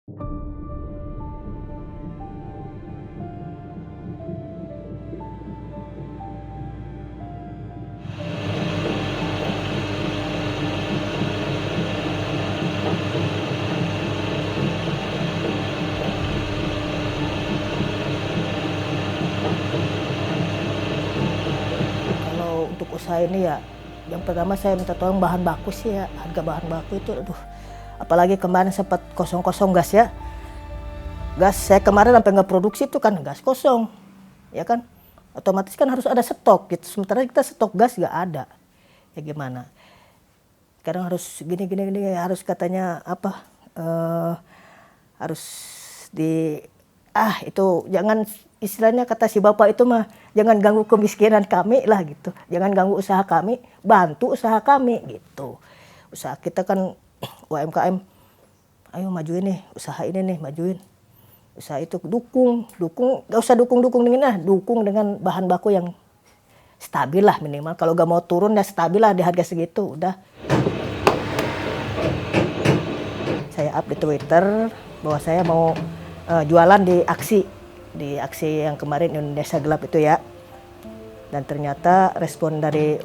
Kalau untuk usaha ini ya, yang pertama saya minta tolong bahan baku sih ya, harga bahan baku itu aduh. Apalagi kemarin sempat kosong-kosong gas ya. Gas saya kemarin sampai nggak produksi tuh kan gas kosong, ya kan? Otomatis kan harus ada stok gitu. Sementara kita stok gas nggak ada. Ya gimana? Sekarang harus gini, harus katanya apa? Harus di itu jangan istilahnya kata si bapak itu mah jangan ganggu kemiskinan kami lah gitu, jangan ganggu usaha kami, bantu usaha kami gitu. Usaha kita kan UMKM, ayo majuin nih usaha ini nih, majuin usaha itu, dukung gak usah dukung dengan bahan baku yang stabil lah, minimal kalau gak mau turun ya stabil lah di harga segitu udah. Saya up di Twitter bahwa saya mau jualan di aksi yang kemarin Indonesia Gelap itu ya. Dan ternyata respon dari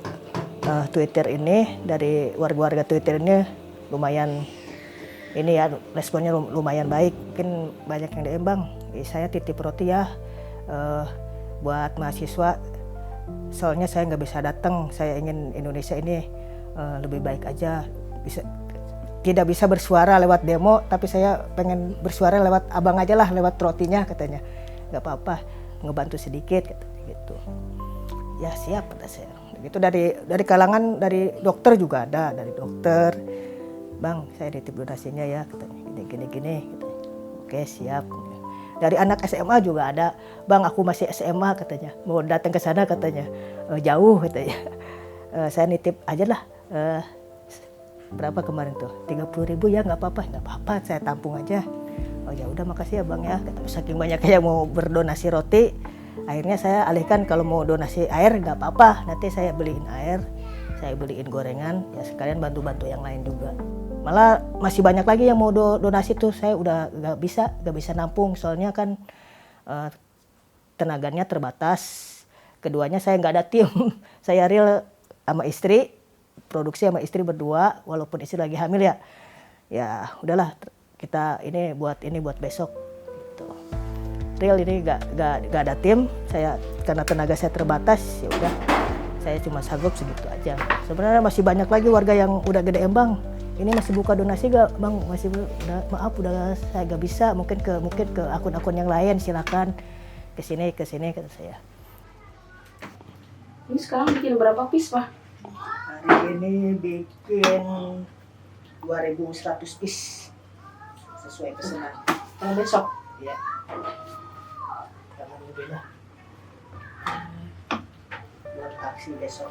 Twitter ini, dari warga-warga Twitter ini lumayan ini ya, responnya lumayan baik. Mungkin banyak yang DM, Bang, saya titip roti ya buat mahasiswa. Soalnya saya nggak bisa datang, saya ingin Indonesia ini lebih baik aja. Tidak bisa bersuara lewat demo, tapi saya pengen bersuara lewat abang aja lah, lewat rotinya katanya. Nggak apa-apa, ngebantu sedikit katanya gitu. Ya siap kata saya. Itu dari kalangan, dari dokter juga ada, dari dokter. Bang, saya nitip donasinya ya katanya, gini gitu. Oke, siap. Dari anak SMA juga ada, Bang aku masih SMA katanya, mau datang ke sana katanya, jauh katanya. Saya nitip aja lah. Berapa kemarin tuh? 30.000 ya, nggak apa-apa, saya tampung aja. Oh ya udah, makasih ya Bang ya. Saking banyak yang mau berdonasi roti, akhirnya saya alihkan kalau mau donasi air nggak apa-apa, nanti saya beliin air, saya beliin gorengan, ya sekalian bantu-bantu yang lain juga. Malah masih banyak lagi yang mau donasi tuh, saya udah nggak bisa nampung, soalnya kan tenaganya terbatas. Keduanya saya nggak ada tim, saya real sama istri, produksi sama istri berdua, walaupun istri lagi hamil ya. Ya udahlah, kita ini buat besok. Gitu. Real ini gak ada tim, saya karena tenaga saya terbatas, ya udah saya cuma sanggup segitu aja. Sebenarnya masih banyak lagi warga yang udah gede, Bang. Ini masih buka donasi gak, Bang? Masih maaf udah saya gak bisa, mungkin ke akun-akun yang lain, silakan ke sini kata saya. Ini sekarang bikin berapa piece, Pak? Hari ini bikin 2.100 piece sesuai pesanan. Yang besok? Ya. Alhamdulillah. Buat aksi besok.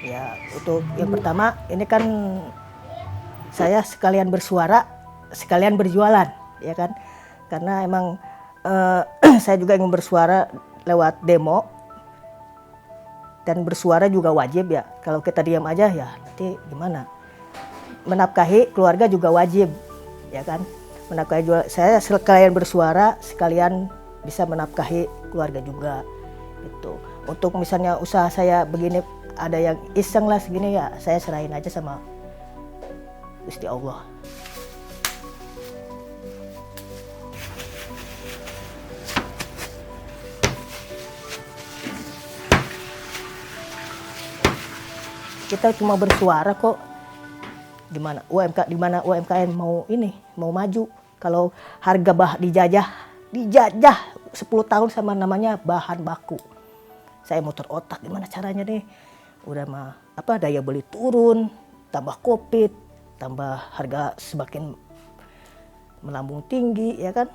Ya, untuk yang pertama ini kan saya sekalian bersuara, sekalian berjualan, ya kan? Karena emang saya juga ingin bersuara lewat demo. Dan bersuara juga wajib ya. Kalau kita diam aja ya nanti gimana? Menafkahi keluarga juga wajib, ya kan? Menafkahi juga. Saya sekalian bersuara, sekalian bisa menafkahi keluarga juga. Itu. Untuk misalnya usaha saya begini ada yang iseng lah segini ya, saya serahin aja sama Gusti Allah. Kita cuma bersuara kok. Di mana UMKM mau maju. Kalau harga dijajah 10 tahun sama namanya bahan baku. Saya muter otak gimana caranya nih. Udah mah daya beli turun, tambah Covid, tambah harga semakin melambung tinggi, ya kan?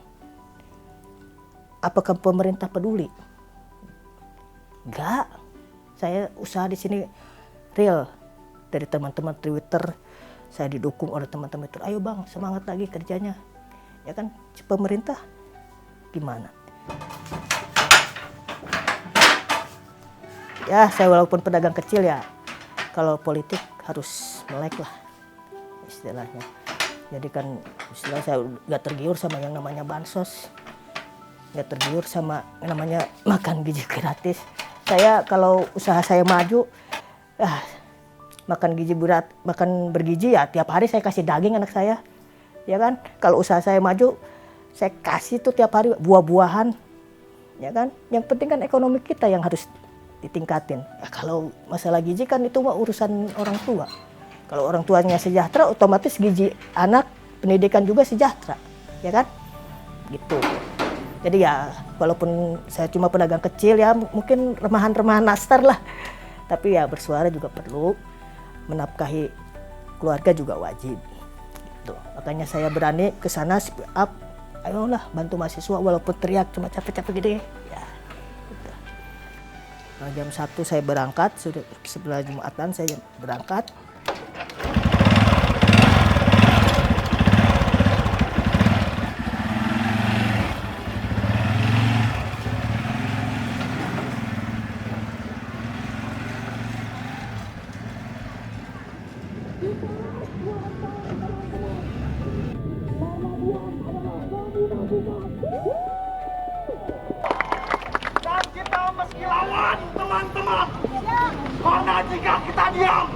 Apakah pemerintah peduli? Enggak. Saya usaha di sini real, dari teman-teman Twitter, saya didukung oleh teman-teman Twitter. Ayo Bang, semangat lagi kerjanya, ya kan? Pemerintah gimana? Ya saya walaupun pedagang kecil ya, kalau politik harus melek lah istilahnya. Jadi kan istilah saya nggak tergiur sama yang namanya bansos, nggak tergiur sama yang namanya makan gizi gratis. Saya kalau usaha saya maju, makan bergizi ya tiap hari saya kasih daging anak saya, ya kan. Kalau usaha saya maju, saya kasih tuh tiap hari buah-buahan, ya kan. Yang penting kan ekonomi kita yang harus ditingkatin. Ya, kalau masalah gizi kan itu mah urusan orang tua. Kalau orang tuanya sejahtera, otomatis gizi anak, pendidikan juga sejahtera, ya kan? Gitu. Jadi ya, walaupun saya cuma pedagang kecil ya, mungkin remahan-remahan nastar lah. Tapi ya bersuara juga perlu, menafkahi keluarga juga wajib. Gitu. Makanya saya berani ke sana speak up, ayolah bantu mahasiswa walaupun teriak cuma capek-capek gede. Ya, gitu. Nah, jam 1 saya berangkat, sudah sebelah Jumatan saya berangkat. Dan kita meski lawan teman-teman, karena jika kita diam,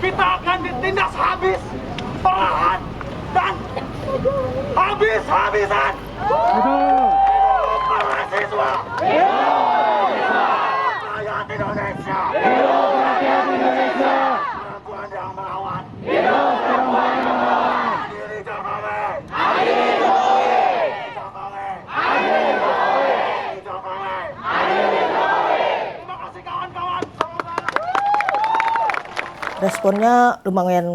kita akan ditindas habis, perlahan dan habis-habisan. Hidup mahasiswa! Rakyat Indonesia! Rakyat Indonesia! Perempuan yang melawan! Adili Jokowi! Adili Jokowi! Terima kasih kawan-kawan. Responnya lumayan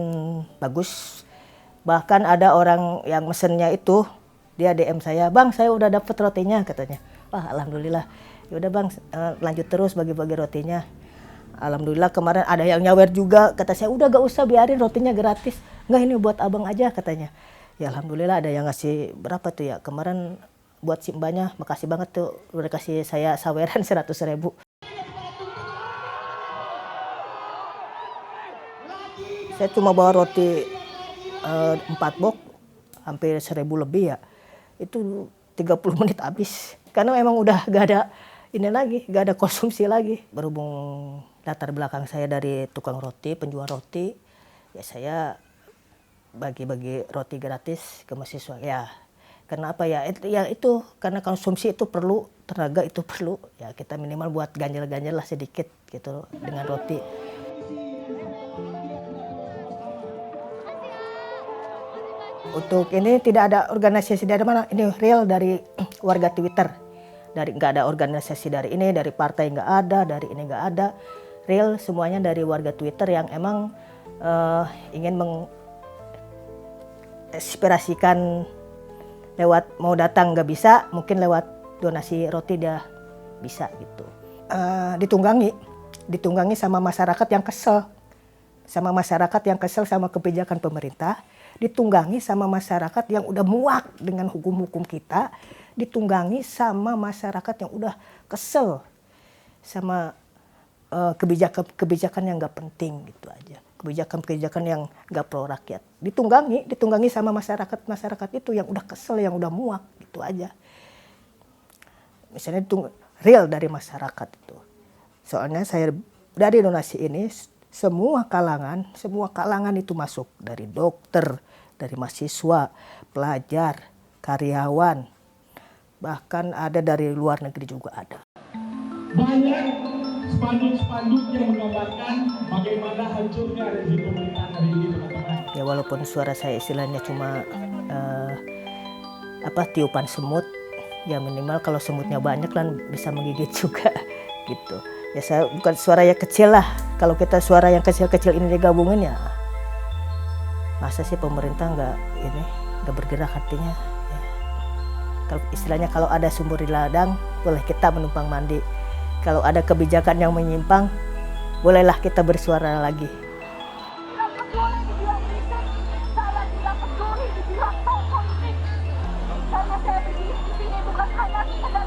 bagus. Bahkan ada orang yang mesennya itu, dia DM saya, "Bang, saya udah dapet rotinya," katanya. Wah, alhamdulillah. Ya udah Bang, lanjut terus bagi-bagi rotinya. Alhamdulillah kemarin ada yang nyawer juga, kata saya, "Udah gak usah, biarin rotinya gratis." "Enggak, ini buat abang aja," katanya. Ya alhamdulillah ada yang ngasih berapa tuh ya, kemarin buat si mbaknya, makasih banget tuh udah kasih saya saweran 100.000. Saya cuma bawa roti 4 box, hampir 1.000 lebih ya. Itu 30 menit habis. Karena memang udah gak ada ini lagi, gak ada konsumsi lagi. Berhubung latar belakang saya dari tukang roti, penjual roti, ya saya bagi-bagi roti gratis ke mahasiswa. Ya, karena apa ya? Itu karena konsumsi itu perlu, tenaga itu perlu. Ya kita minimal buat ganjel-ganjel lah sedikit gitu dengan roti. Untuk ini tidak ada organisasi dari mana, ini real dari warga Twitter. Dari nggak ada organisasi dari ini, dari partai nggak ada, dari ini nggak ada. Real semuanya dari warga Twitter yang emang ingin menginspirasikan lewat mau datang nggak bisa, mungkin lewat donasi roti dia bisa gitu. Ditunggangi sama masyarakat yang kesel. Sama masyarakat yang kesel sama kebijakan pemerintah, ditunggangi sama masyarakat yang udah muak dengan hukum-hukum kita, ditunggangi sama masyarakat yang udah kesel sama kebijakan-kebijakan yang nggak penting gitu aja, kebijakan-kebijakan yang nggak pro rakyat, ditunggangi sama masyarakat itu yang udah kesel, yang udah muak gitu aja. Misalnya real dari masyarakat itu, soalnya saya dari donasi ini semua kalangan itu masuk, dari dokter, dari mahasiswa, pelajar, karyawan, bahkan ada dari luar negeri juga ada. Banyak spanduk-spanduk yang menggambarkan bagaimana hancurnya rezim pemerintahan hari ini, teman-teman. Ya walaupun suara saya istilahnya cuma tiupan semut, ya minimal kalau semutnya banyak kan bisa menggigit juga gitu. Ya saya bukan suara yang kecil lah. Kalau kita suara yang kecil-kecil ini digabungin ya, masa sih pemerintah nggak bergerak artinya. Ya. Kalau istilahnya kalau ada sumur di ladang, boleh kita menumpang mandi. Kalau ada kebijakan yang menyimpang, bolehlah kita bersuara lagi. Tidak peduli dibilang berisik, saya tidak peduli dibilang politik. Karena saya berdiri di sini bukan hanya sekedar